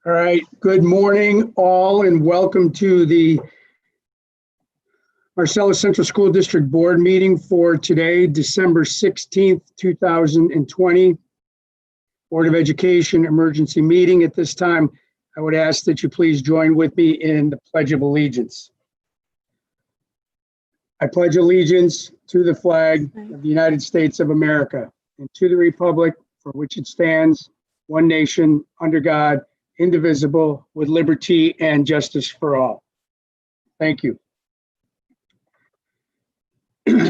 All right, good morning all and welcome to the Marcellus Central School District Board meeting for today, December 16th, 2020. Board of Education emergency meeting. At this time, I would ask that you please join with me in the Pledge of Allegiance. I pledge allegiance to the flag of the United States of America and to the republic for which it stands, one nation, under God, indivisible, with liberty and justice for all. Thank you.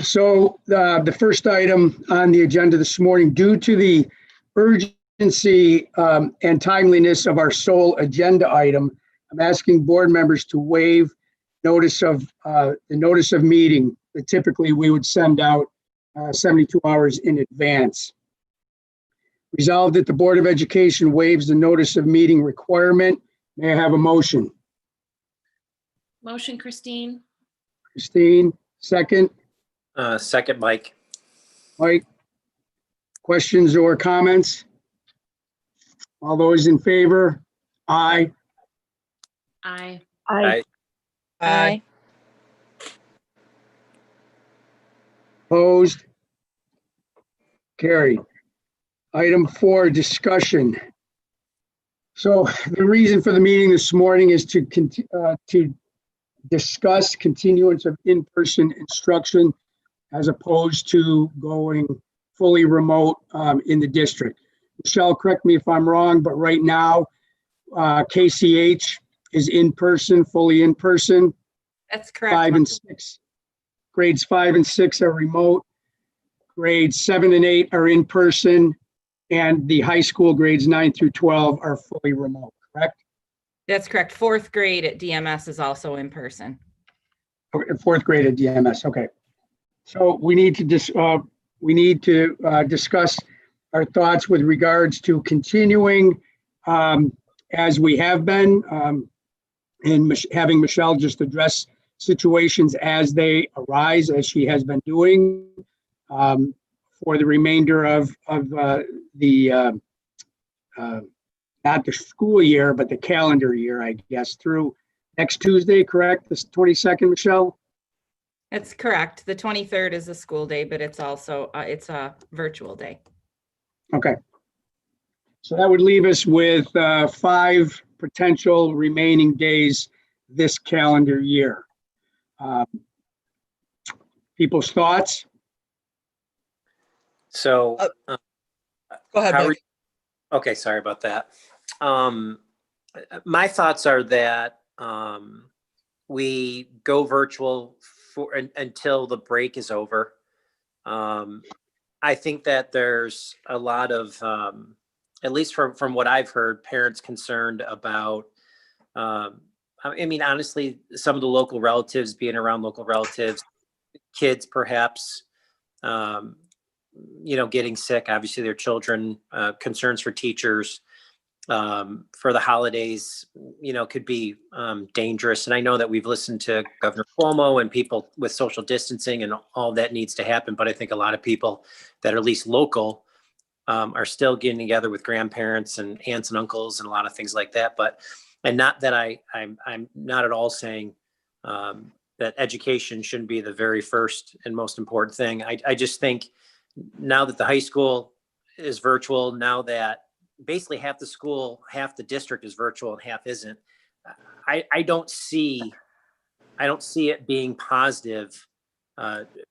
So the first item on the agenda this morning, due to the urgency and timeliness of our sole agenda item, I'm asking board members to waive the notice of meeting that typically we would send out 72 hours in advance. Resolved that the Board of Education waives the notice of meeting requirement. May I have a motion? Motion, Christine. Christine, second. Second, Mike. Mike, questions or comments? All those in favor? Aye. Aye. Aye. Aye. Opposed? Carried. Item 4, discussion. So the reason for the meeting this morning is to discuss continuance of in-person instruction as opposed to going fully remote in the district. Michelle, correct me if I'm wrong, but right now, KCH is in person, fully in person. That's correct. 5 and 6. Grades 5 and 6 are remote. Grades 7 and 8 are in person. And the high school grades 9 through 12 are fully remote, correct? That's correct. Fourth grade at DMS is also in person. Okay, 4th grade at DMS, okay. So we need to discuss our thoughts with regards to continuing as we have been, and having Michelle just address situations as they arise, as she has been doing for the remainder of the not the school year, but the calendar year, I guess, through next Tuesday, correct? This 22nd, Michelle? That's correct. The 23rd is a school day, but it's also it's a virtual day. Okay. So that would leave us with 5 potential remaining days this calendar year. People's thoughts? So, Go ahead, Mike. okay, sorry about that. My thoughts are that we go virtual until the break is over. I think that there's a lot of, at least from what I've heard, parents concerned about, I mean, honestly, some of the local relatives, being around local relatives, kids perhaps, getting sick, obviously their children, concerns for teachers, for the holidays, could be dangerous. And I know that we've listened to Governor Cuomo and people with social distancing and all that needs to happen. But I think a lot of people that are at least local are still getting together with grandparents and aunts and uncles and a lot of things like that. And not that I'm not at all saying that education shouldn't be the very first and most important thing. I just think now that the high school is virtual, now that basically half the district is virtual and half isn't, I don't see it being positive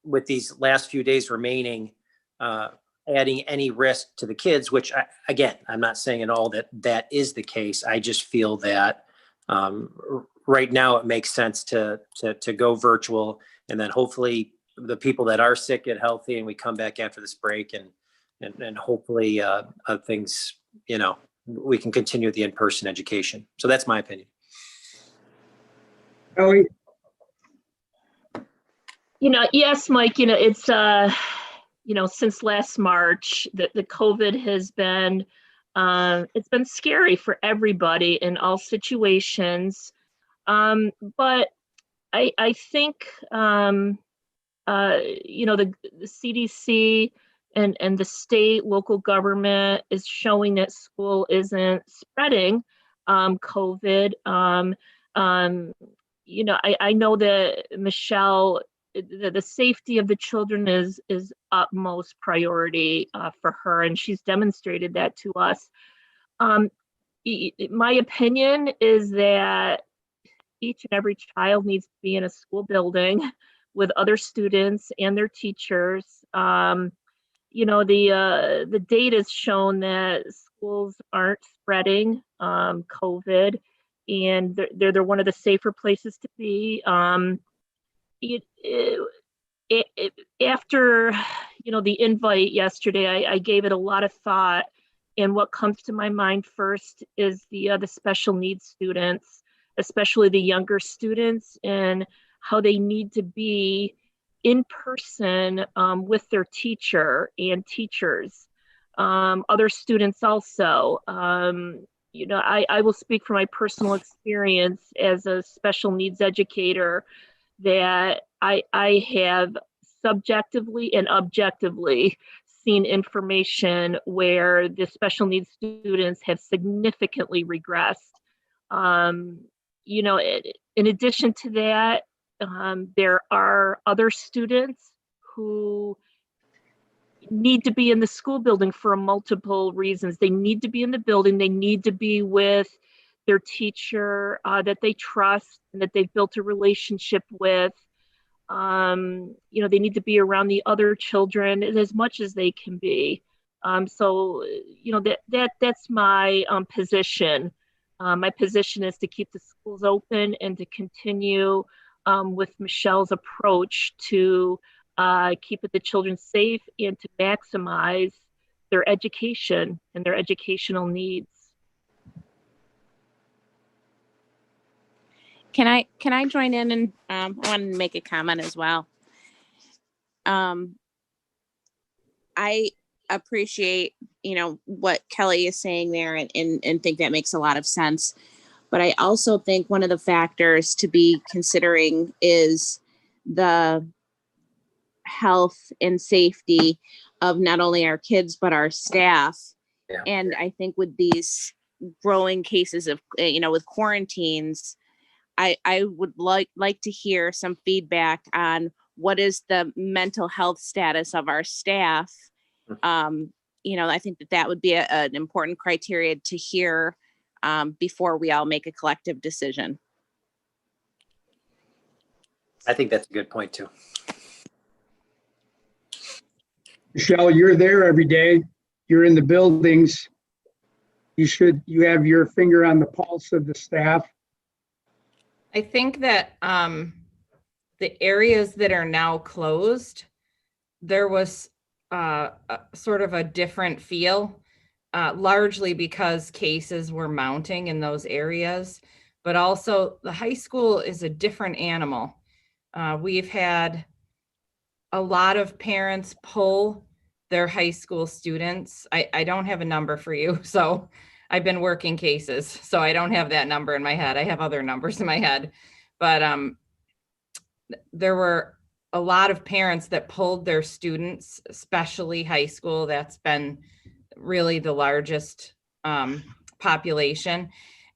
with these last few days remaining, adding any risk to the kids, which I'm not saying at all that is the case. I just feel that right now it makes sense to go virtual, and then hopefully the people that are sick get healthy and we come back after this break and hopefully things, we can continue the in-person education. So that's my opinion. Ellie? Yes, Mike, it's, since last March, the COVID has been, it's been scary for everybody in all situations. But I think, the CDC and the state, local government is showing that school isn't spreading. COVID. I know that Michelle, the safety of the children is utmost priority for her, and she's demonstrated that to us. My opinion is that each and every child needs to be in a school building with other students and their teachers. The data has shown that schools aren't spreading COVID, and they're one of the safer places to be. After the invite yesterday, I gave it a lot of thought, and what comes to my mind first is the special needs students, especially the younger students, and how they need to be in person with their teacher and teachers. Other students also. I will speak from my personal experience as a special needs educator that I have subjectively and objectively seen information where the special needs students have significantly regressed. In addition to that, there are other students who need to be in the school building for multiple reasons. They need to be in the building. They need to be with their teacher that they trust and that they've built a relationship with. They need to be around the other children as much as they can be. That's my position. My position is to keep the schools open and to continue with Michelle's approach to keep the children safe and to maximize their education and their educational needs. Can I join in and I want to make a comment as well. I appreciate what Kelly is saying there and think that makes a lot of sense. But I also think one of the factors to be considering is the health and safety of not only our kids but our staff. Yeah. And I think with these growing cases of with quarantines, I would like to hear some feedback on what is the mental health status of our staff. I think that would be an important criteria to hear before we all make a collective decision. I think that's a good point too. Michelle, you're there every day. You're in the buildings. You have your finger on the pulse of the staff. I think that the areas that are now closed, there was sort of a different feel, largely because cases were mounting in those areas, but also the high school is a different animal. We've had a lot of parents pull their high school students. I don't have a number for you, so I've been working cases, so I don't have that number in my head. I have other numbers in my head, but there were a lot of parents that pulled their students, especially high school. That's been really the largest population,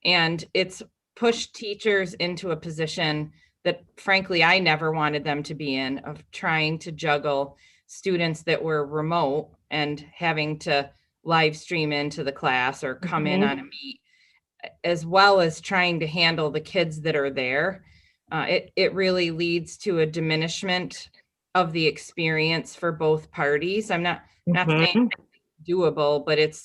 and it's pushed teachers into a position that frankly I never wanted them to be in, of trying to juggle students that were remote and having to live stream into the class or come in on a meet, as well as trying to handle the kids that are there. It really leads to a diminishment of the experience for both parties. I'm not saying it's doable, but it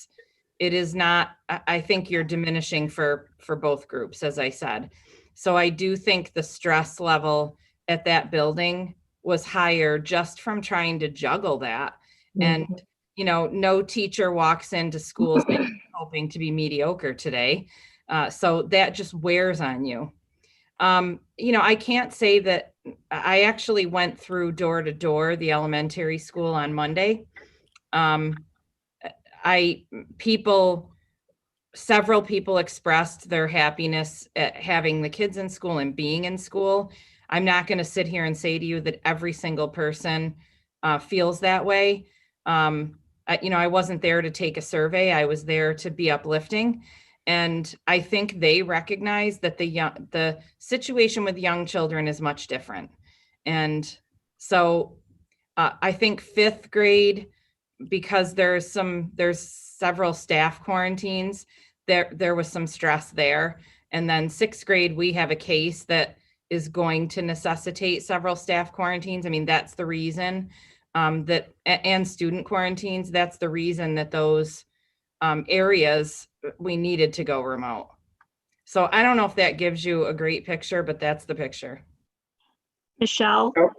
is not. I think you're diminishing for both groups, as I said. So I do think the stress level at that building was higher just from trying to juggle that. And no teacher walks into schools hoping to be mediocre today. So that just wears on you. I can't say that I actually went through door to door, the elementary school on Monday. Several people expressed their happiness at having the kids in school and being in school. I'm not going to sit here and say to you that every single person feels that way. I wasn't there to take a survey. I was there to be uplifting. And I think they recognize that the situation with young children is much different. And so I think fifth grade, because there's several staff quarantines, there was some stress there. And then sixth grade, we have a case that is going to necessitate several staff quarantines. I mean, that's the reason and student quarantines, that's the reason that those areas we needed to go remote. So I don't know if that gives you a great picture, but that's the picture. Michelle, Yep.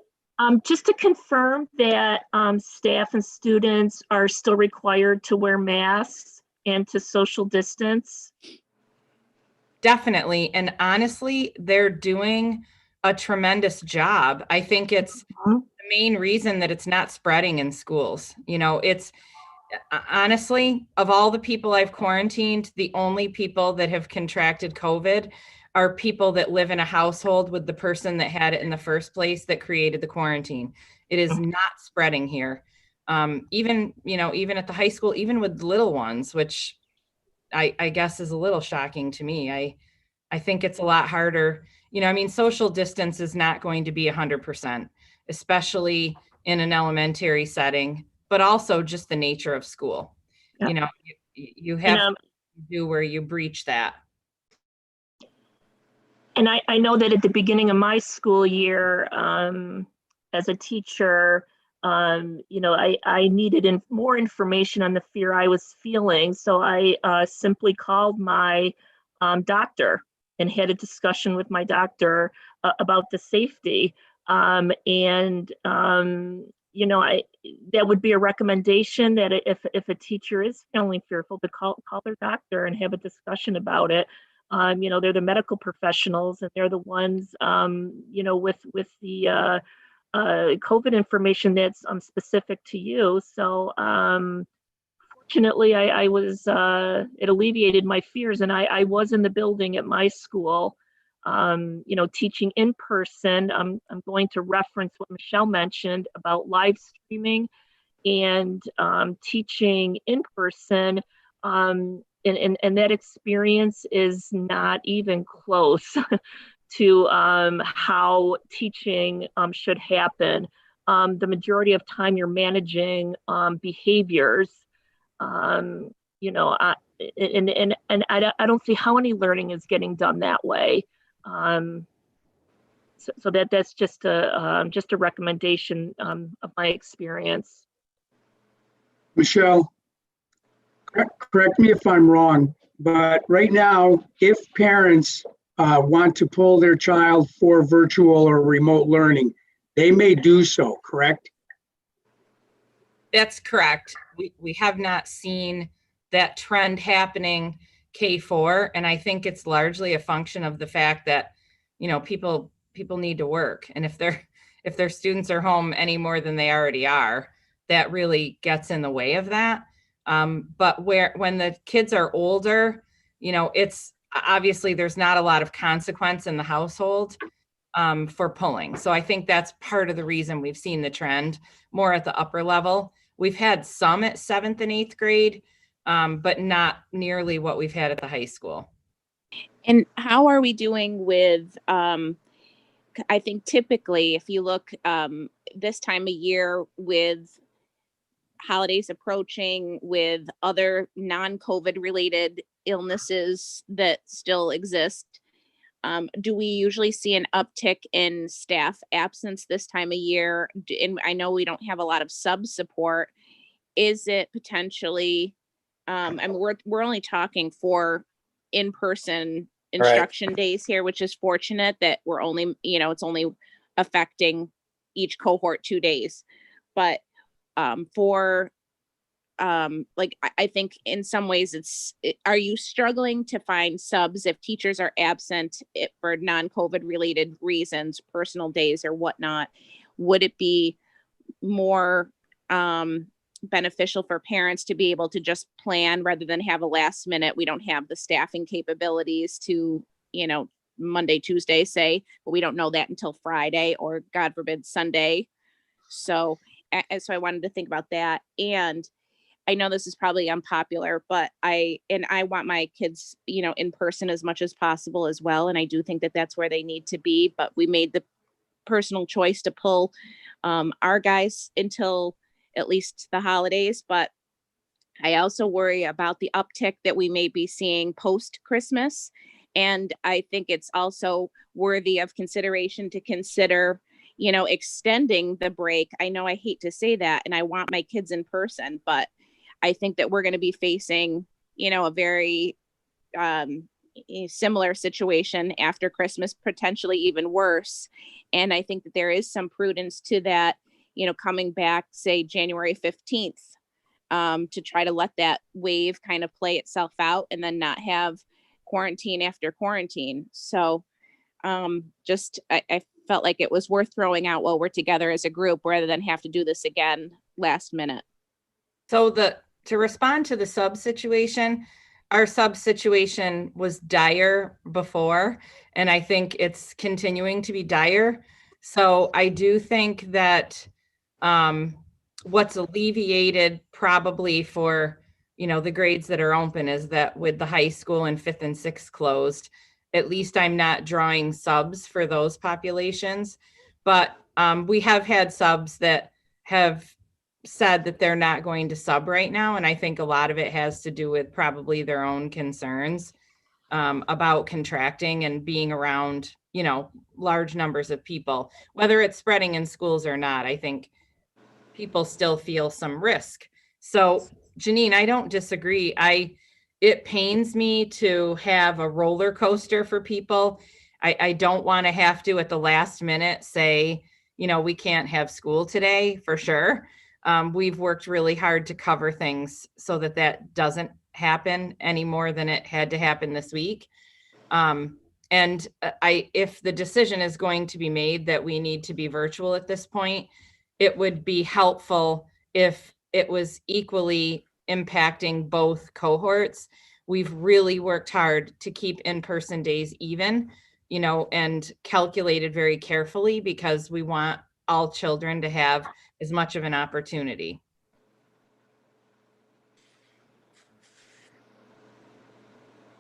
Just to confirm that staff and students are still required to wear masks and to social distance. Definitely. And honestly, they're doing a tremendous job. I think it's Mhm. the main reason that it's not spreading in schools. You know, it's honestly, of all the people I've quarantined, the only people that have contracted COVID are people that live in a household with the person that had it in the first place that created the quarantine. It is not spreading here. Even at the high school, even with little ones, which I guess is a little shocking to me. I think it's a lot harder. I mean, social distance is not going to be 100%, especially in an elementary setting, but also just the nature of school. Yeah. You have And, to do where you breach that. And I know that at the beginning of my school year, as a teacher, I needed more information on the fear I was feeling. So I simply called my doctor and had a discussion with my doctor about the safety. That would be a recommendation that if a teacher is feeling fearful, to call their doctor and have a discussion about it. They're the medical professionals, and they're the ones, with the COVID information that's specific to you. So fortunately, I was, it alleviated my fears, and I was in the building at my school, teaching in person. I'm going to reference what Michelle mentioned about live streaming and teaching in person. And that experience is not even close to how teaching should happen. The majority of time you're managing behaviors. I don't see how any learning is getting done that way. So that's just a recommendation of my experience. Michelle, correct me if I'm wrong, but right now, if parents want to pull their child for virtual or remote learning, they may do so, correct? That's correct. We have not seen that trend happening K4, and I think it's largely a function of the fact that people need to work, and if their students are home any more than they already are, that really gets in the way of that. But when the kids are older, it's obviously there's not a lot of consequence in the household for pulling. So I think that's part of the reason we've seen the trend more at the upper level. We've had some at 7th and 8th grade, but not nearly what we've had at the high school. And how are we doing with, I think typically if you look this time of year with holidays approaching, with other non-COVID related illnesses that still exist, do we usually see an uptick in staff absence this time of year? And I know we don't have a lot of sub support. Is it potentially, we're only talking 4 in-person instruction days here, which is fortunate that we're only, it's only affecting each cohort 2 days. But I think in some ways are you struggling to find subs if teachers are absent for non-COVID related reasons, personal days or whatnot? Would it be more beneficial for parents to be able to just plan rather than have a last minute, we don't have the staffing capabilities to, Monday, Tuesday, say, but we don't know that until Friday or God forbid Sunday. So I wanted to think about that. And I know this is probably unpopular, but I want my kids, in person as much as possible as well. And I do think that that's where they need to be, but we made the personal choice to pull our guys until at least the holidays. But I also worry about the uptick that we may be seeing post Christmas. And I think it's also worthy of consideration to consider, extending the break. I know I hate to say that, and I want my kids in person, but I think that we're going to be facing, a very similar situation after Christmas, potentially even worse. And I think that there is some prudence to that, coming back, say, January 15th. To try to let that wave kind of play itself out and then not have quarantine after quarantine. So I felt like it was worth throwing out while we're together as a group rather than have to do this again last minute. So to respond to the sub situation, our sub situation was dire before, and I think it's continuing to be dire. So I do think that what's alleviated probably for, the grades that are open is that with the high school and 5th and 6th closed, at least I'm not drawing subs for those populations. But we have had subs that have said that they're not going to sub right now. And I think a lot of it has to do with probably their own concerns about contracting and being around, large numbers of people, whether it's spreading in schools or not. I think people still feel some risk. So Janine, I don't disagree. It pains me to have a roller coaster for people. I don't want to have to at the last minute say, we can't have school today for sure. We've worked really hard to cover things so that doesn't happen any more than it had to happen this week. And if the decision is going to be made that we need to be virtual at this point, it would be helpful if it was equally impacting both cohorts. We've really worked hard to keep in-person days even, and calculated very carefully because we want all children to have as much of an opportunity.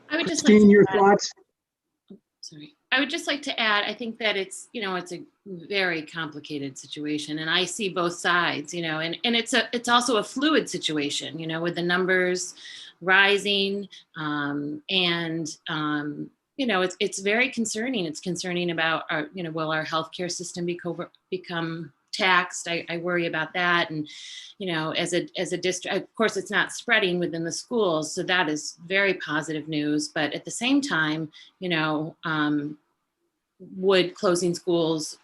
I would just like Christine, to your add- thoughts? Sorry. I would just like to add, I think that it's a very complicated situation, and I see both sides, and it's also a fluid situation, with the numbers rising, it's very concerning. It's concerning about will our healthcare system become taxed? I worry about that. And, as a district, of course, it's not spreading within the schools. So that is very positive news. But at the same time, would closing schools,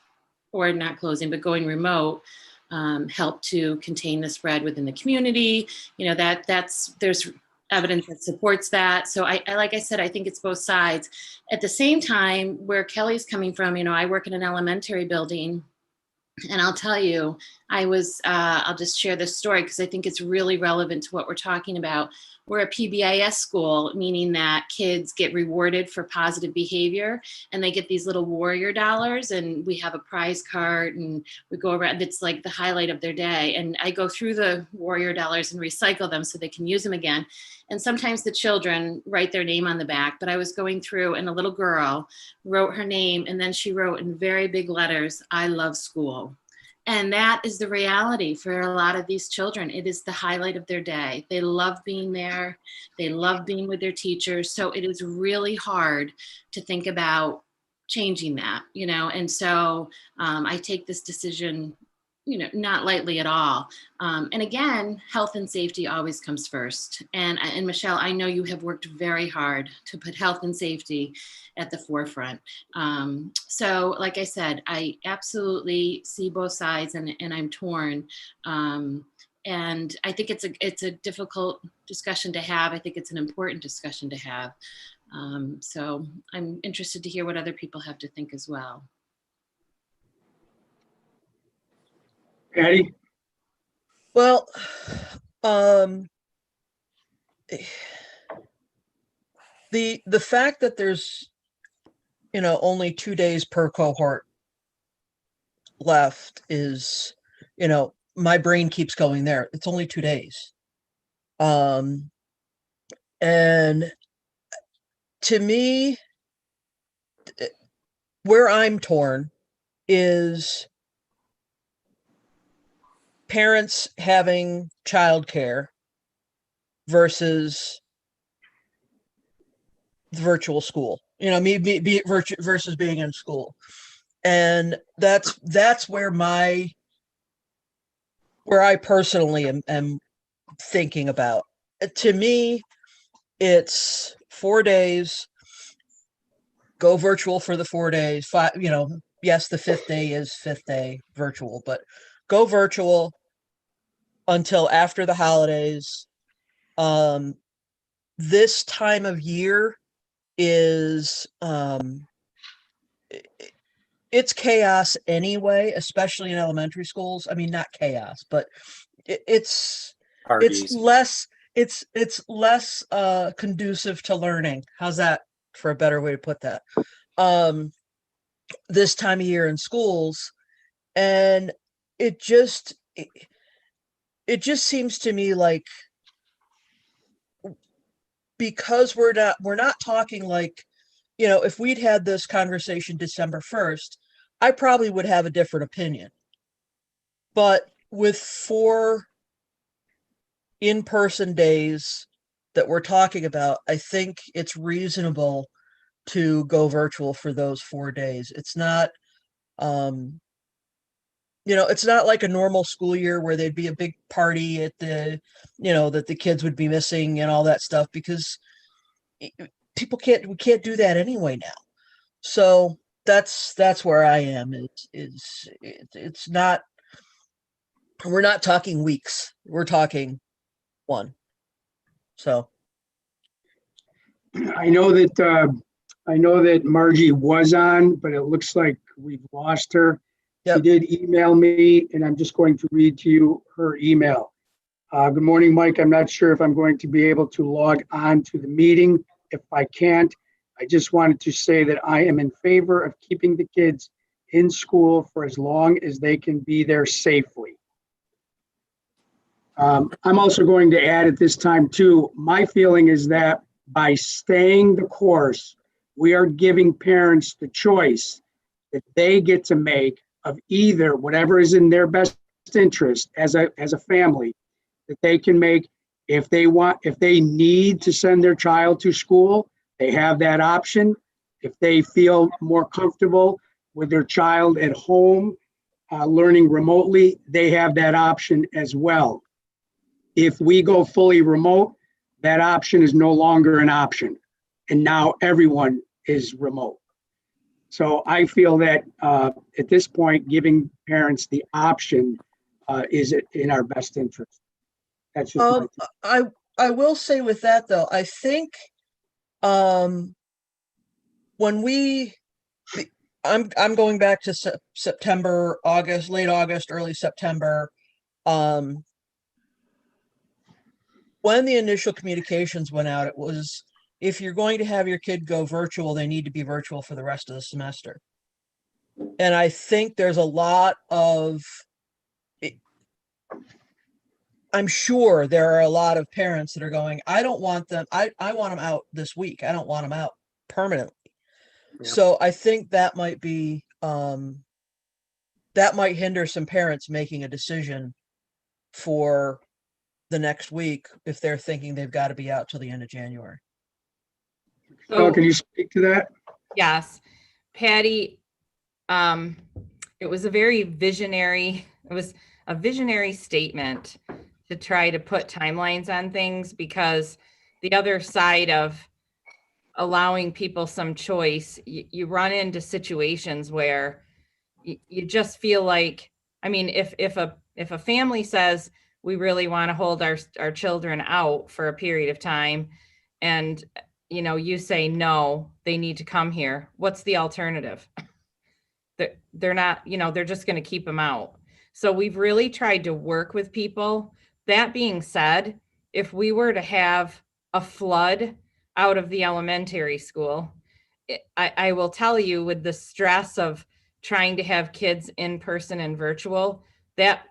or not closing, but going remote, help to contain the spread within the community? There's evidence that supports that. So I like I said, I think it's both sides. At the same time, where Kelly's coming from, I work in an elementary building. And I'll tell you, I'll just share this story because I think it's really relevant to what we're talking about. We're a PBIS school, meaning that kids get rewarded for positive behavior, and they get these little warrior dollars, and we have a prize card, and we go around. It's like the highlight of their day. And I go through the warrior dollars and recycle them so they can use them again. And sometimes the children write their name on the back, but I was going through and a little girl wrote her name, and then she wrote in very big letters, "I love school." And that is the reality for a lot of these children. It is the highlight of their day. They love being there. They love being with their teachers. So it is really hard to think about changing that, And so I take this decision, not lightly at all. And again, health and safety always comes first. And Michelle, I know you have worked very hard to put health and safety at the forefront. So like I said, I absolutely see both sides, and I'm torn. And I think it's a difficult discussion to have. I think it's an important discussion to have. So I'm interested to hear what other people have to think as well. Patty? Well, the fact that there's, only 2 days per cohort left is, my brain keeps going there. It's only 2 days. Um, and to me, where I'm torn is parents having childcare versus the virtual school. You know, be versus being in school, and that's where I personally am thinking about. To me, it's 4 days. Go virtual for the 4 days. Five, yes, the fifth day is fifth day virtual, but go virtual until after the holidays. This time of year is it's chaos anyway, especially in elementary schools. I mean, not chaos, but it's Parties. it's less conducive to learning. How's that for a better way to put that? This time of year in schools, and it just seems to me like, because we're not talking like, if we'd had this conversation December 1st, I probably would have a different opinion. But with 4 in-person days that we're talking about, I think it's reasonable to go virtual for those 4 days. It's not, it's not like a normal school year where there'd be a big party at that the kids would be missing and all that stuff, because we can't do that anyway now. So that's where I am. It's not, we're not talking weeks, we're talking one. So I know that Margie was on, but it looks like we've lost her. She Yep. did email me, and I'm just going to read to you her email. Good morning, Mike. I'm not sure if I'm going to be able to log on to the meeting. If I can't, I just wanted to say that I am in favor of keeping the kids in school for as long as they can be there safely. I'm also going to add at this time too, my feeling is that by staying the course, we are giving parents the choice that they get to make of either whatever is in their best interest as a family, that they can make. If they need to send their child to school, they have that option. If they feel more comfortable with their child at home, learning remotely, they have that option as well. If we go fully remote, that option is no longer an option. And now everyone is remote. So I feel that at this point, giving parents the option is in our best interest. That's just I will say with that though, I think when I'm going back to September, August, late August, early September, when the initial communications went out, it was, if you're going to have your kid go virtual, they need to be virtual for the rest of the semester. And I think there's a lot of, I'm sure there are a lot of parents that are going, I don't want them, I want them out this week. I don't want them out permanently. Yeah. So I think that might be, that might hinder some parents making a decision for the next week if they're thinking they've got to be out till the end of January. Michelle, can you speak to that? Yes, Patty, it was a visionary statement to try to put timelines on things, because the other side of allowing people some choice, you run into situations where you just feel like, I mean, if a family says, we really want to hold our children out for a period of time, and you say, no, they need to come here, what's the alternative? They're not, they're just going to keep them out. So we've really tried to work with people. That being said, if we were to have a flood out of the elementary school, I will tell you, with the stress of trying to have kids in person and virtual, that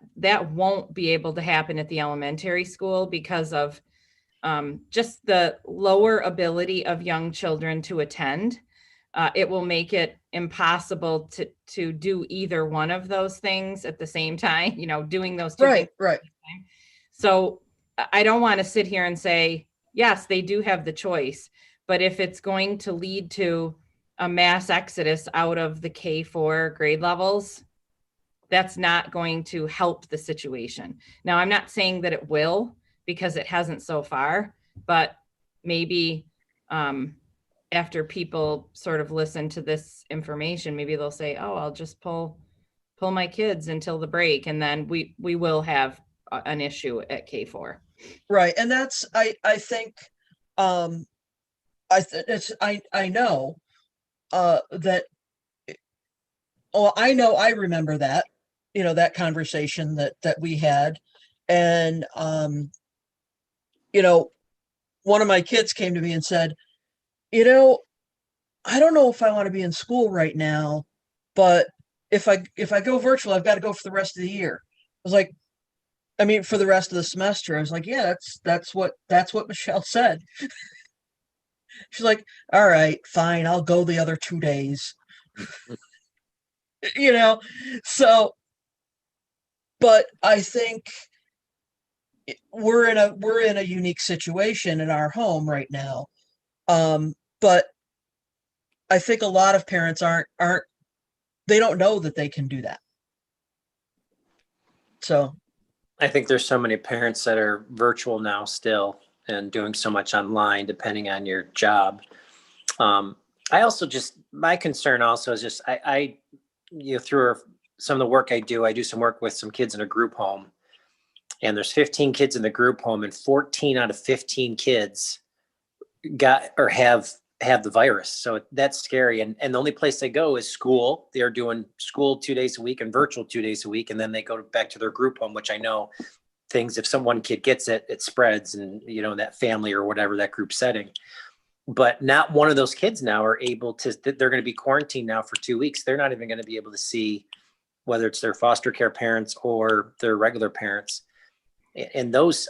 won't be able to happen at the elementary school because of just the lower ability of young children to attend. It will make it impossible to do either one of those things at the same time, doing those two things. Right. So I don't want to sit here and say, yes, they do have the choice, but if it's going to lead to a mass exodus out of the K4 grade levels, that's not going to help the situation. Now, I'm not saying that it will, because it hasn't so far, but maybe after people sort of listen to this information, maybe they'll say, oh, I'll just pull my kids until the break, and then we will have an issue at K4. Right. And that's, I think, I know that, I remember that, that conversation that we had. And, one of my kids came to me and said, I don't know if I want to be in school right now, but if I go virtual, I've got to go for the rest of the year. I was like, for the rest of the semester. I was like, yeah, that's what Michelle said. She's like, all right, fine, I'll go the other 2 days. So, but I think we're in a unique situation in our home right now. But I think a lot of parents they don't know that they can do that. So I think there's so many parents that are virtual now still and doing so much online, depending on your job. I also my concern also is just, through some of the work I do some work with some kids in a group home, and there's 15 kids in the group home, and 14 out of 15 kids got or have the virus. So that's scary. And the only place they go is school. They're doing school 2 days a week and virtual 2 days a week. And then they go back to their group home, which I know if one kid gets it, it spreads, and, that family or whatever, that group setting. But not one of those kids now are able to, they're going to be quarantined now for 2 weeks. They're not even going to be able to see whether it's their foster care parents or their regular parents. And those,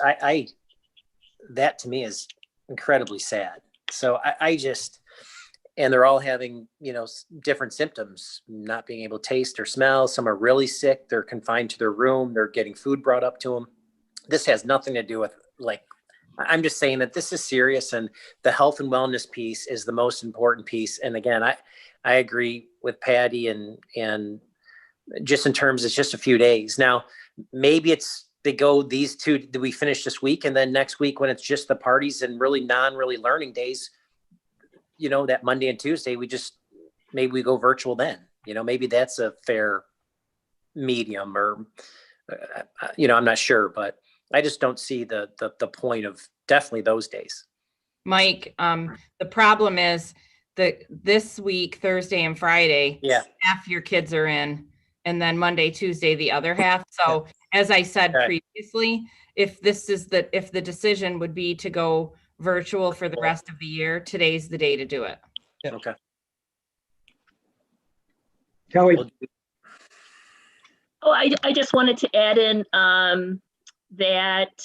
that to me is incredibly sad. So and they're all having, different symptoms, not being able to taste or smell. Some are really sick. They're confined to their room. They're getting food brought up to them. This has nothing to do with, I'm just saying that this is serious, and the health and wellness piece is the most important piece. And again, I agree with Patty, and just in terms, it's just a few days. Now, maybe they go these two, do we finish this week? And then next week, when it's just the parties and really learning days, that Monday and Tuesday, maybe we go virtual then. Maybe that's a fair medium, or, I'm not sure, but I just don't see the point of definitely those days. Mike, the problem is that this week, Thursday and Friday, half your kids are in, and then Monday, Tuesday, the other half. So as I said previously, if the decision would be to go virtual for the rest of the year, today's the day to do it. Yeah. Okay. Kelly, Oh, I just wanted to add in that,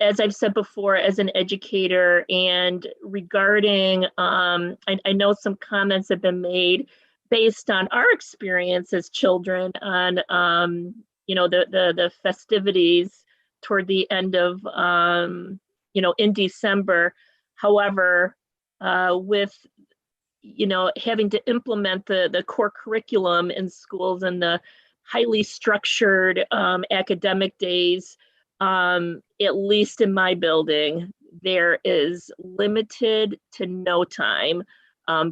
as I've said before, as an educator, and regarding, I know some comments have been made based on our experience as children on, the festivities toward the end of, in December. However, with having to implement the core curriculum in schools and the highly structured academic days, at least in my building, there is limited to no time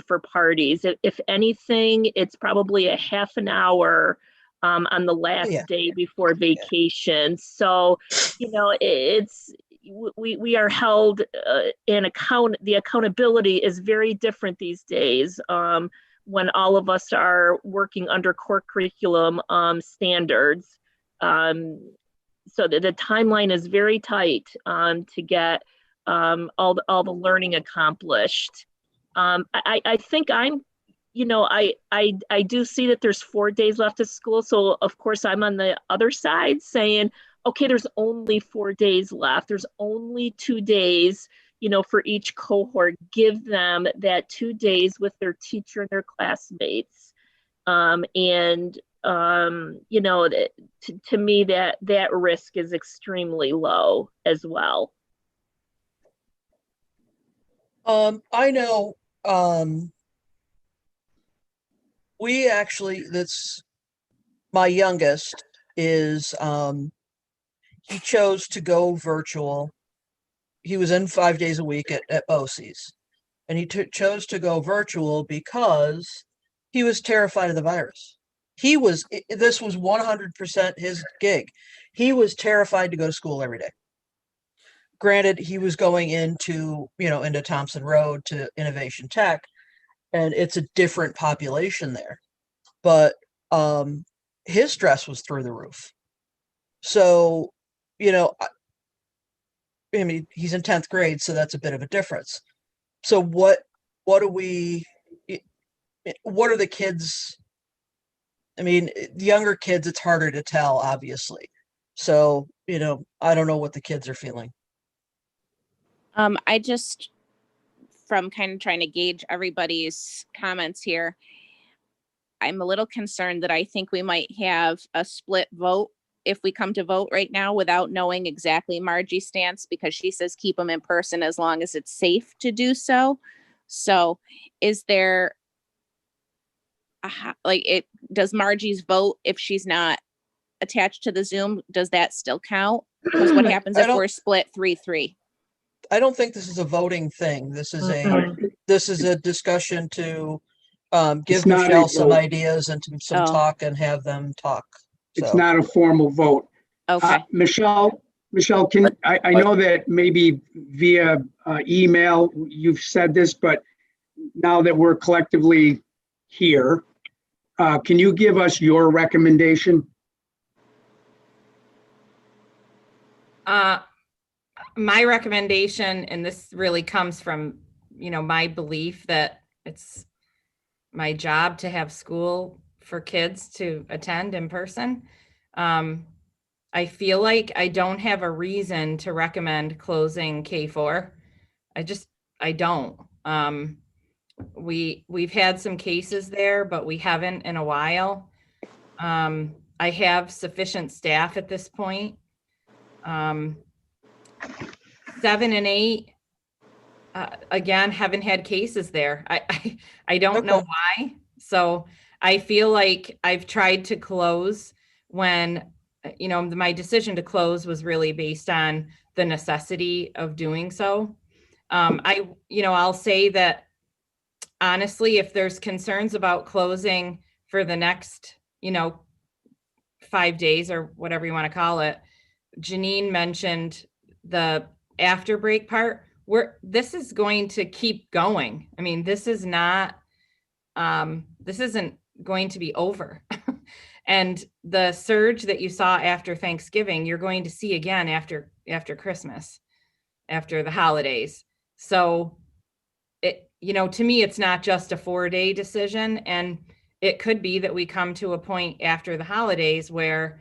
for parties. If anything, it's probably a half an hour on the last day before vacation. So, we are held in account. The accountability is very different these days when all of us are working under core curriculum standards. So the timeline is very tight to get all the learning accomplished. I think I do see that there's 4 days left of school. So of course I'm on the other side saying, okay, there's only 4 days left. There's only 2 days, for each cohort. Give them that 2 days with their teacher and their classmates. To me, that risk is extremely low as well. I know, we actually, my youngest is, he chose to go virtual. He was in 5 days a week at BOCES, and he chose to go virtual because he was terrified of the virus. This was 100% his gig. He was terrified to go to school every day. Granted, he was going into Thompson Road to Innovation Tech, and it's a different population there, but his stress was through the roof. So, I mean, he's in 10th grade, so that's a bit of a difference. So what are the kids? I mean, the younger kids, it's harder to tell, obviously. So, I don't know what the kids are feeling. I just, from kind of trying to gauge everybody's comments here, I'm a little concerned that I think we might have a split vote if we come to vote right now without knowing exactly Margie's stance, because she says keep them in person as long as it's safe to do so. So is there does Margie's vote, if she's not attached to the Zoom, does that still count? Because what happens if we're split 3-3? I don't think this is a voting thing. This is a discussion to give Michelle some ideas and some talk and have them talk. So. It's not a formal vote. Okay. Michelle, I know that maybe via email you've said this, but now that we're collectively here, can you give us your recommendation? My recommendation, and this really comes from, my belief that it's my job to have school for kids to attend in person. I feel like I don't have a reason to recommend closing K4. I don't. We've had some cases there, but we haven't in a while. I have sufficient staff at this point. 7 and 8, again, haven't had cases there. I don't know why. So I feel like I've tried to close when, my decision to close was really based on the necessity of doing so. I'll say that honestly, if there's concerns about closing for the next, 5 days or whatever you want to call it, Janine mentioned the after break part, where this is going to keep going. I mean, this isn't going to be over. And the surge that you saw after Thanksgiving, you're going to see again after Christmas, after the holidays. So to me, it's not just a 4-day decision. And it could be that we come to a point after the holidays where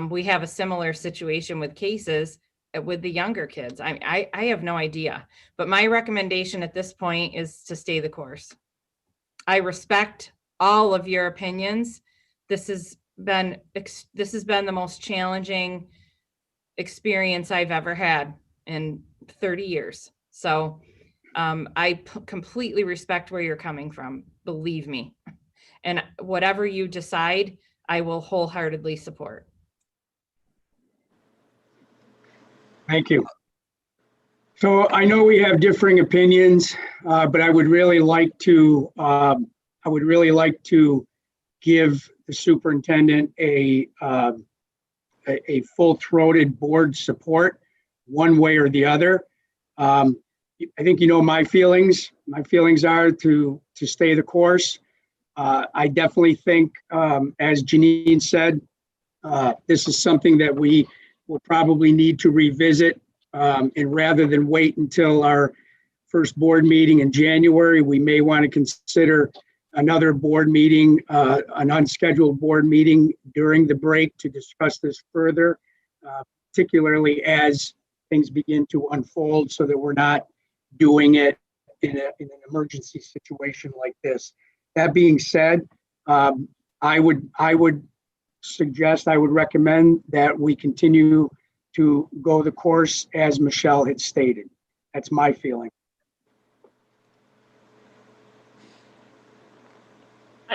we have a similar situation with cases with the younger kids. I have no idea, but my recommendation at this point is to stay the course. I respect all of your opinions. This has been the most challenging experience I've ever had in 30 years. So I completely respect where you're coming from, believe me. And whatever you decide, I will wholeheartedly support. Thank you. So I know we have differing opinions, but I would really like to give the superintendent a full-throated board support, one way or the other. I think my feelings. My feelings are to stay the course. I definitely think, as Janine said, this is something that we will probably need to revisit. And rather than wait until our first board meeting in January, we may want to consider another board meeting, an unscheduled board meeting during the break to discuss this further. particularly as things begin to unfold, so that we're not doing it in an emergency situation like this. That being said, I would suggest, I would recommend that we continue to go the course as Michelle had stated. That's my feeling.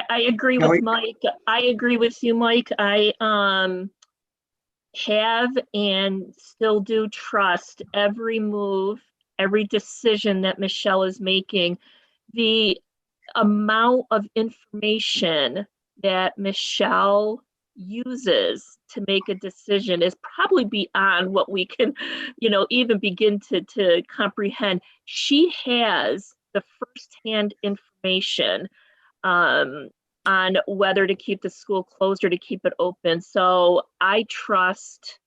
I agree Kelly? with Mike. I agree with you, Mike. I have and still do trust every move, every decision that Michelle is making. The amount of information that Michelle uses to make a decision is probably beyond what we can, even begin to comprehend. She has the firsthand information on whether to keep the school closed or to keep it open. So I trust,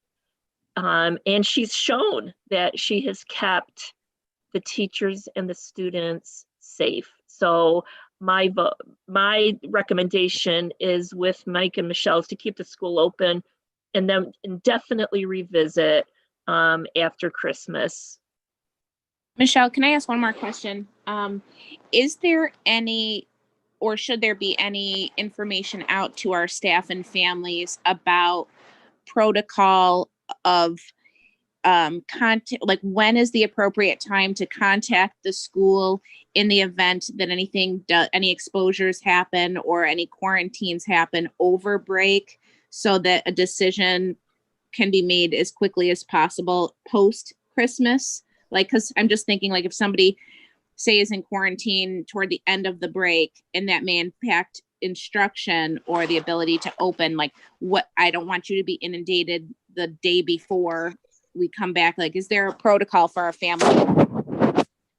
and she's shown that she has kept the teachers and the students safe. So my recommendation is with Mike and Michelle's to keep the school open and then definitely revisit after Christmas. Michelle, can I ask one more question? Is there any, or should there be any information out to our staff and families about protocol of contact, like when is the appropriate time to contact the school in the event that any exposures happen or any quarantines happen over break, so that a decision can be made as quickly as possible post Christmas? Like, because I'm just thinking, like, if somebody say is in quarantine toward the end of the break, and that may impact instruction or the ability to open, like, what, I don't want you to be inundated the day before we come back. Like, is there a protocol for our family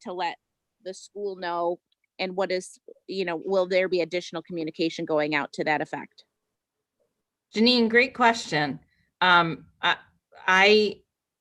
to let the school know? And what is, will there be additional communication going out to that effect? Janine, great question. I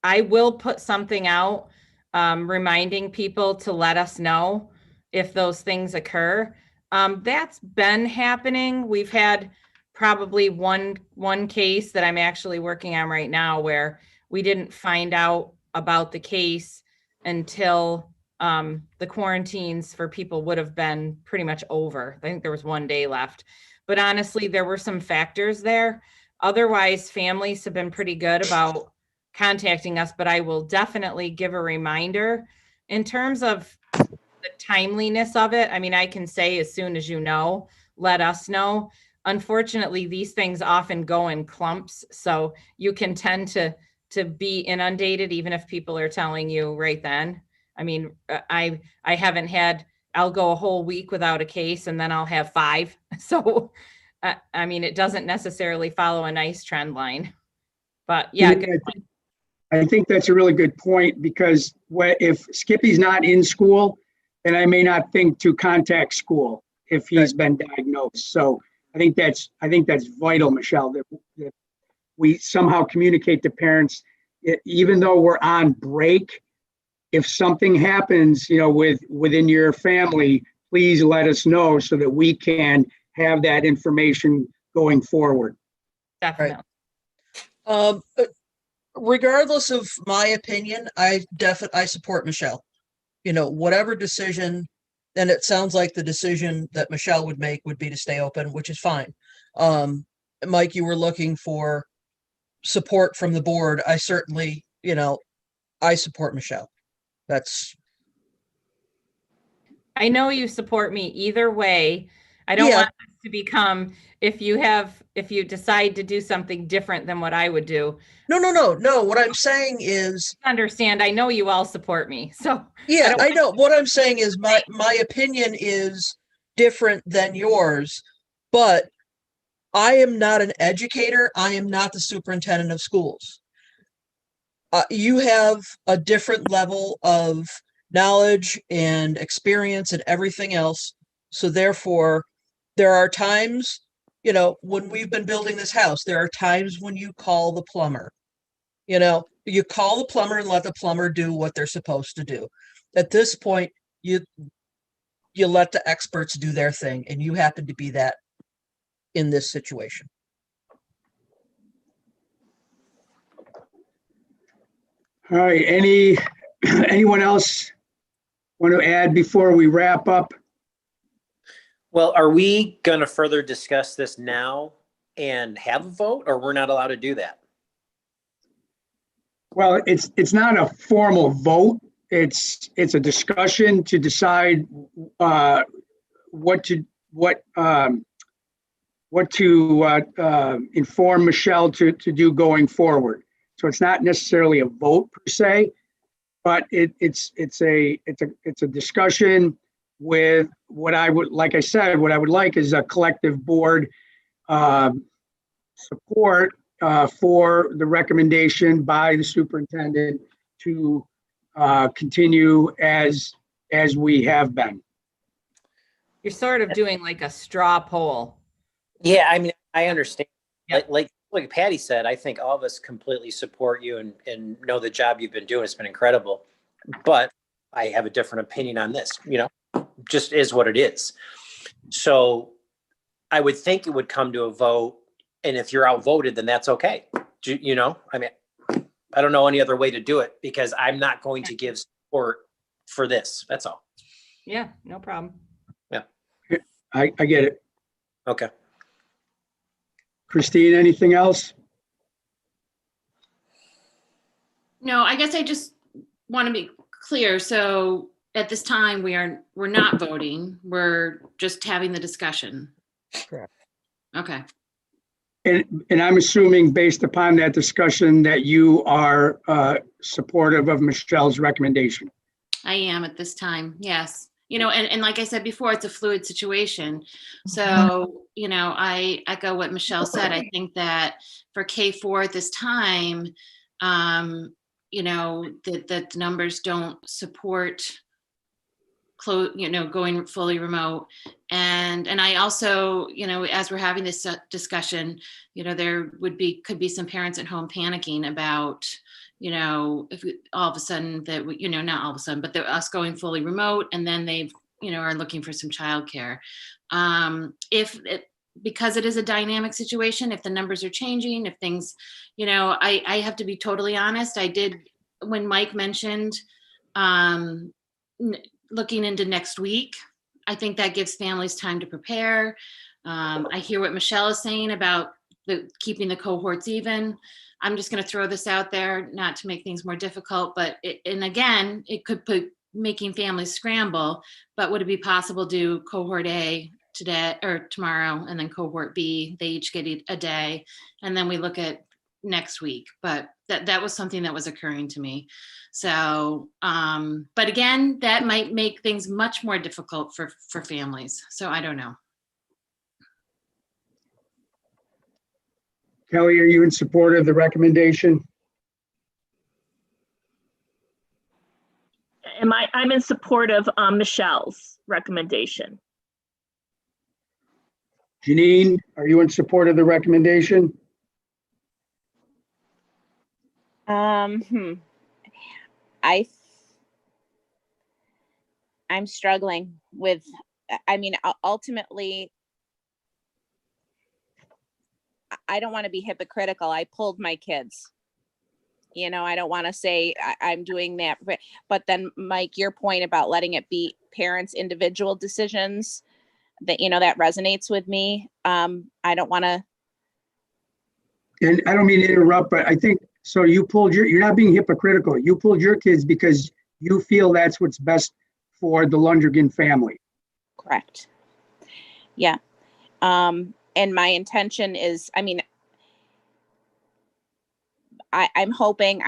will put something out reminding people to let us know if those things occur. That's been happening. We've had probably one case that I'm actually working on right now where we didn't find out about the case until the quarantines for people would have been pretty much over. I think there was 1 day left. But honestly, there were some factors there. Otherwise, families have been pretty good about contacting us, but I will definitely give a reminder. In terms of the timeliness of it, I mean, I can say as soon as let us know. Unfortunately, these things often go in clumps, so you can tend to be inundated even if people are telling you right then. I mean, I haven't had, I'll go a whole week without a case and then I'll have 5. So, I mean, it doesn't necessarily follow a nice trend line, but yeah. I think that's a really good point, because if Skippy's not in school, then I may not think to contact school if he's been diagnosed. So I think that's vital, Michelle, that we somehow communicate to parents, even though we're on break. If something happens, within your family, please let us know so that we can have that information going forward. Definitely. Regardless of my opinion, I support Michelle. Whatever decision, and it sounds like the decision that Michelle would make would be to stay open, which is fine. Mike, you were looking for support from the board. I certainly, I support Michelle. I know you support me either way. I don't want this to become, if you decide to do something different than what I would do. No. What I'm saying is, understand, I know you all support me. So yeah, I know. What I'm saying is my opinion is different than yours, but I am not an educator. I am not the superintendent of schools. You have a different level of knowledge and experience and everything else. So therefore, there are times, when we've been building this house, there are times when you call the plumber. You call the plumber and let the plumber do what they're supposed to do. At this point, you let the experts do their thing, and you happen to be that in this situation. All right, anyone else want to add before we wrap up? Well, are we going to further discuss this now and have a vote, or we're not allowed to do that? Well, it's not a formal vote. It's a discussion to decide what to inform Michelle to do going forward. So it's not necessarily a vote per se, but it's a discussion with what I would, like I said, what I would like is a collective board support for the recommendation by the superintendent to continue as we have been. You're sort of doing like a straw poll. Yeah, I mean, I understand. Yep. Like Patty said, I think all of us completely support you and know the job you've been doing. It's been incredible. But I have a different opinion on this, just is what it is. So I would think it would come to a vote. And if you're outvoted, then that's okay. I mean, I don't know any other way to do it because I'm not going to give support for this. That's all. Yeah, no problem. Yeah. I get it. Okay. Christine, anything else? No, I guess I just want to be clear. So at this time, we're not voting. We're just having the discussion. Correct. Okay. And I'm assuming based upon that discussion that you are supportive of Michelle's recommendation. I am at this time. Yes. And like I said before, it's a fluid situation. So, I echo what Michelle said. I think that for K4 at this time, that the numbers don't support going fully remote. And I also, as we're having this discussion, there could be some parents at home panicking about, if all of a sudden that not all of a sudden, but us going fully remote, and then they, are looking for some childcare. Because it is a dynamic situation, if the numbers are changing, if things, I have to be totally honest. I did, when Mike mentioned looking into next week, I think that gives families time to prepare. I hear what Michelle is saying about keeping the cohorts even. I'm just going to throw this out there, not to make things more difficult, but it could put making families scramble. But would it be possible to do cohort A today or tomorrow, and then cohort B? They each get a day, and then we look at next week. But that was something that was occurring to me. So, but again, that might make things much more difficult for families. So I don't know. Kelly, are you in support of the recommendation? I'm in support of Michelle's recommendation. Janine, are you in support of the recommendation? I'm struggling with, ultimately, I don't want to be hypocritical. I pulled my kids. I don't want to say I'm doing that, but then Mike, your point about letting it be parents' individual decisions, that, that resonates with me. I don't want to. And I don't mean to interrupt, but I think, so you're not being hypocritical. You pulled your kids because you feel that's what's best for the Lundgren family. Correct. Yeah. And my intention is, I'm hoping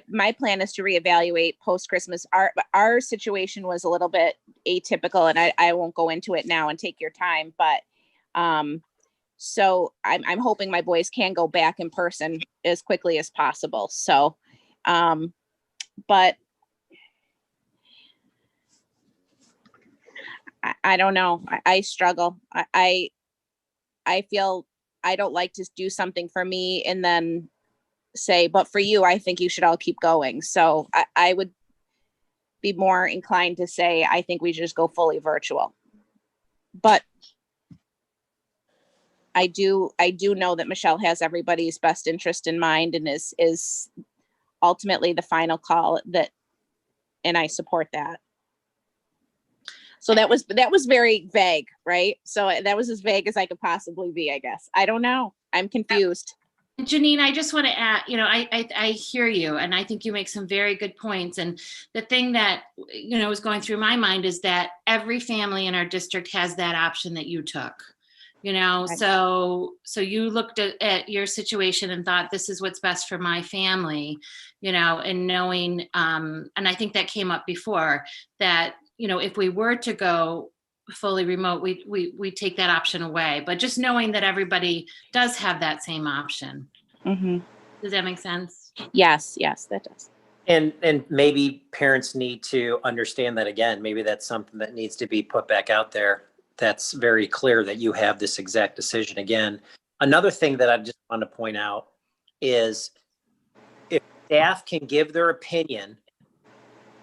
my plan is to reevaluate post-Christmas. Our situation was a little bit atypical, and I won't go into it now and take your time, but so I'm hoping my boys can go back in person as quickly as possible. So, but I don't know. I struggle. I feel I don't like to do something for me and then say, but for you, I think you should all keep going. So I would be more inclined to say, I think we should just go fully virtual. But I do know that Michelle has everybody's best interest in mind and is ultimately the final call and I support that. So that was very vague, right? So that was as vague as I could possibly be, I guess. I don't know. I'm confused. Janine, I just want to add, I hear you, and I think you make some very good points. And the thing that, was going through my mind is that every family in our district has that option that you took. So you looked at your situation and thought, this is what's best for my family, and knowing, and I think that came up before, that, if we were to go fully remote, we take that option away. But just knowing that everybody does have that same option. Mm-hmm. Does that make sense? Yes, that does. And maybe parents need to understand that again. Maybe that's something that needs to be put back out there. That's very clear that you have this exact decision again. Another thing that I just want to point out is if staff can give their opinion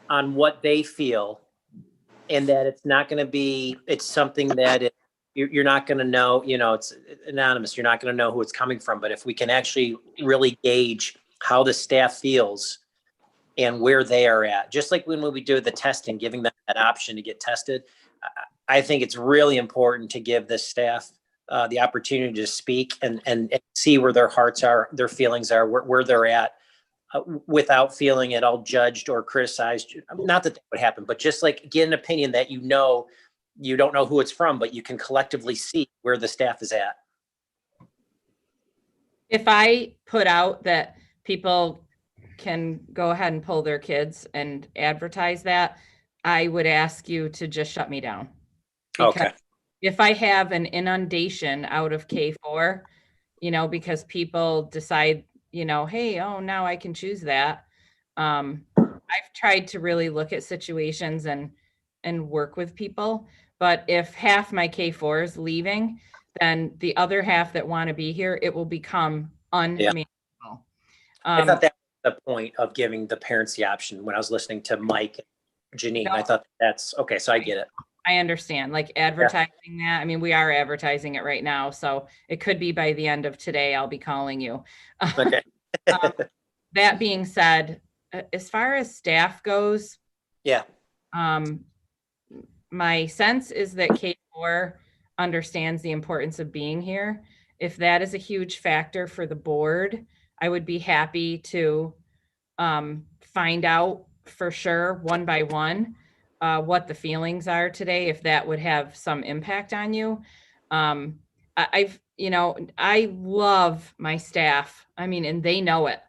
on what they feel, and that it's not going to be, it's something that you're not going to know, it's anonymous. You're not going to know who it's coming from. But if we can actually really gauge how the staff feels and where they are at, just like when we do the testing, giving them that option to get tested, I think it's really important to give the staff the opportunity to speak and see where their hearts are, their feelings are, where they're at, without feeling it all judged or criticized. Not that would happen, but just like get an opinion that you don't know who it's from, but you can collectively see where the staff is at. If I put out that people can go ahead and pull their kids and advertise that, I would ask you to just shut me down. Because Okay. if I have an inundation out of K4, because people decide, hey, now I can choose that. I've tried to really look at situations and work with people. But if half my K4 is leaving, then the other half that want to be here, it will become unmanageable. I thought that was the point of giving the parents the option when I was listening to Mike and Janine. No. I thought that's okay. So I get it. I understand, like advertising that. I mean, we are advertising it right now, so it could be by the end of today, I'll be calling you. Okay. That being said, as far as staff goes, Yeah. My sense is that K4 understands the importance of being here. If that is a huge factor for the board, I would be happy to find out for sure, one by one, what the feelings are today, if that would have some impact on you. I love my staff. I mean, and they know it.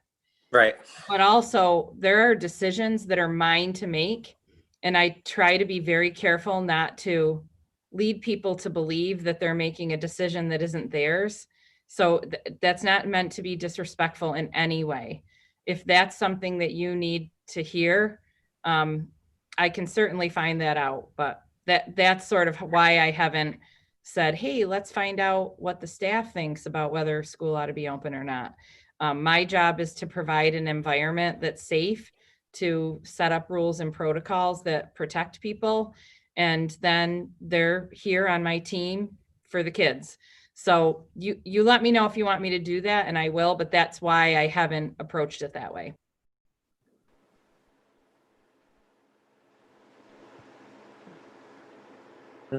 Right. But also there are decisions that are mine to make. And I try to be very careful not to lead people to believe that they're making a decision that isn't theirs. So that's not meant to be disrespectful in any way. If that's something that you need to hear, I can certainly find that out, but that's sort of why I haven't said, hey, let's find out what the staff thinks about whether school ought to be open or not. My job is to provide an environment that's safe, to set up rules and protocols that protect people. And then they're here on my team for the kids. So you let me know if you want me to do that, and I will, but that's why I haven't approached it that way.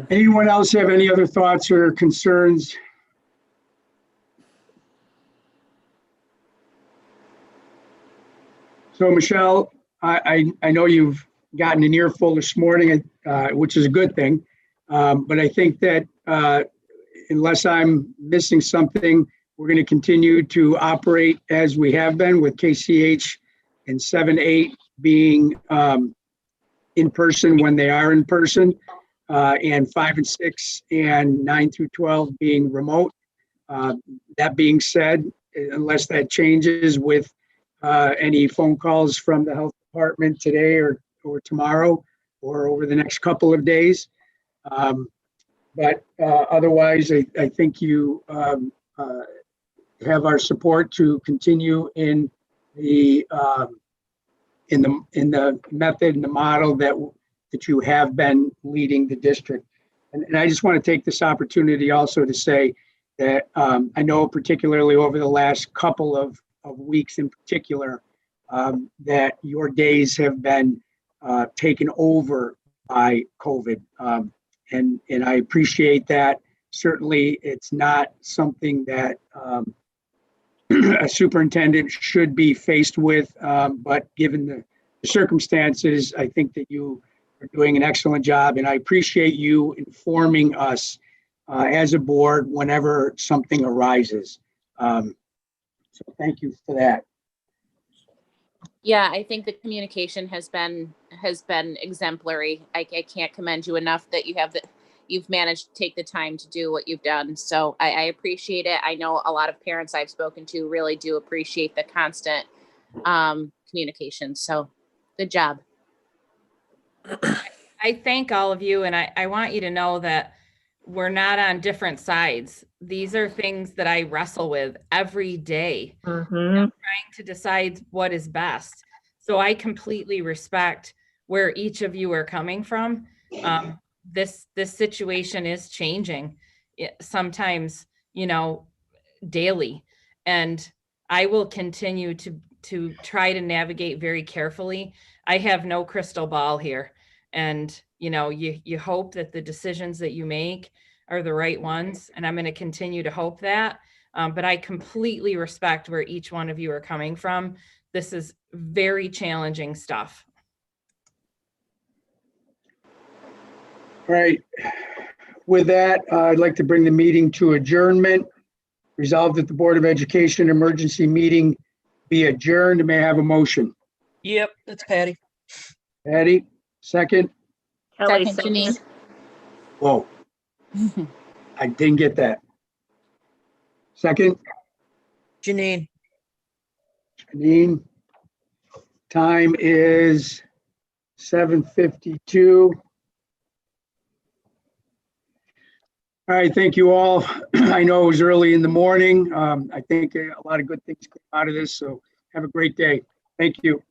Anyone else have any other thoughts or concerns? So Michelle, I know you've gotten an earful this morning, which is a good thing. But I think that unless I'm missing something, we're going to continue to operate as we have been, with KCH and 7-8 being in person when they are in person, and 5 and 6 and 9 through 12 being remote. That being said, unless that changes with any phone calls from the health department today or tomorrow or over the next couple of days. But otherwise, I think you have our support to continue in the method and the model that you have been leading the district. And I just want to take this opportunity also to say that I know particularly over the last couple of weeks in particular, that your days have been taken over by COVID. And I appreciate that. Certainly, it's not something that a superintendent should be faced with, but given the circumstances, I think that you are doing an excellent job, and I appreciate you informing us as a board whenever something arises. So thank you for that. Yeah, I think the communication has been exemplary. I can't commend you enough that you've managed to take the time to do what you've done. So I appreciate it. I know a lot of parents I've spoken to really do appreciate the constant communication. So good job. I thank all of you, and I want you to know that we're not on different sides. These are things that I wrestle with every day, Mhm. trying to decide what is best. So I completely respect where each of you are coming from. This situation is changing sometimes, daily, and I will continue to try to navigate very carefully. I have no crystal ball here, and you hope that the decisions that you make are the right ones, and I'm going to continue to hope that. But I completely respect where each one of you are coming from. This is very challenging stuff. All right. With that, I'd like to bring the meeting to adjournment. Resolved that the Board of Education emergency meeting be adjourned. May I have a motion? Yep, that's Patty. Patty, second. Kelly, Second, Janine. second. Whoa, I didn't get that. Second, Janine. Janine. Time is 7:52. All right, thank you all. I know it was early in the morning. I think a lot of good things came out of this, so have a great day. Thank you.